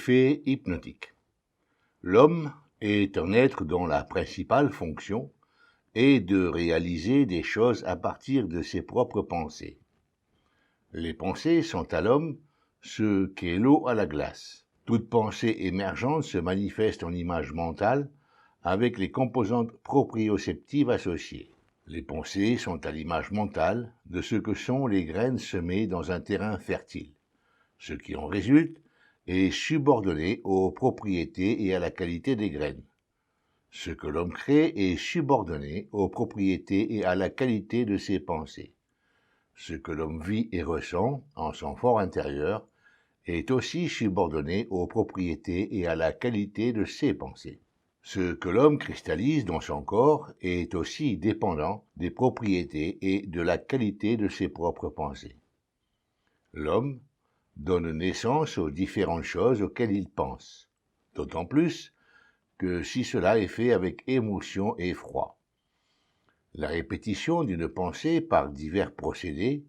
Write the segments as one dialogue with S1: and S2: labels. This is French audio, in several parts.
S1: Effet hypnotique. L'homme est un être dont la principale fonction est de réaliser des choses à partir de ses propres pensées. Les pensées sont à l'homme ce qu'est l'eau à la glace. Toute pensée émergente se manifeste en image mentale avec les composantes proprioceptives associées. Les pensées sont à l'image mentale de ce que sont les graines semées dans un terrain fertile. Ce qui en résulte est subordonné aux propriétés et à la qualité des graines. Ce que l'homme crée est subordonné aux propriétés et à la qualité de ses pensées. Ce que l'homme vit et ressent en son fort intérieur est aussi subordonné aux propriétés et à la qualité de ses pensées. Ce que l'homme cristallise dans son corps est aussi dépendant des propriétés et de la qualité de ses propres pensées. L'homme donne naissance aux différentes choses auxquelles il pense, d'autant plus que si cela est fait avec émotion et effroi. La répétition d'une pensée par divers procédés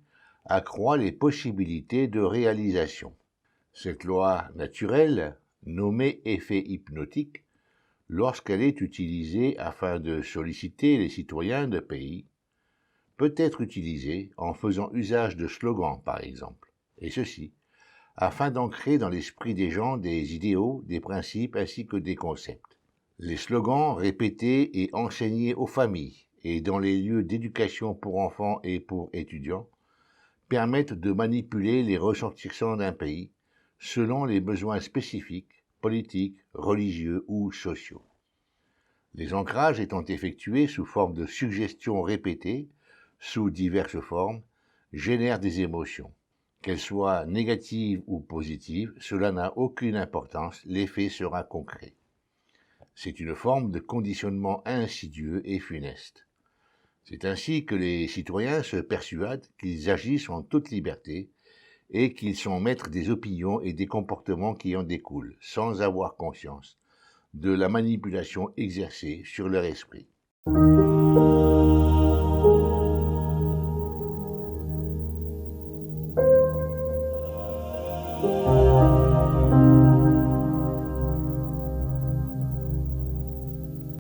S1: accroît les possibilités de réalisation. Cette loi naturelle, nommée effet hypnotique, lorsqu'elle est utilisée afin de solliciter les citoyens de pays, peut être utilisée en faisant usage de slogans, par exemple, et ceci, afin d'ancrer dans l'esprit des gens des idéaux, des principes ainsi que des concepts. Les slogans répétés et enseignés aux familles et dans les lieux d'éducation pour enfants et pour étudiants permettent de manipuler les ressortissants d'un pays selon les besoins spécifiques, politiques, religieux ou sociaux. Les ancrages étant effectués sous forme de suggestions répétées, sous diverses formes, génèrent des émotions. Qu'elles soient négatives ou positives, cela n'a aucune importance, l'effet sera concret. C'est une forme de conditionnement insidieux et funeste. C'est ainsi que les citoyens se persuadent qu'ils agissent en toute liberté et qu'ils sont maîtres des opinions et des comportements qui en découlent, sans avoir conscience de la manipulation exercée sur leur esprit.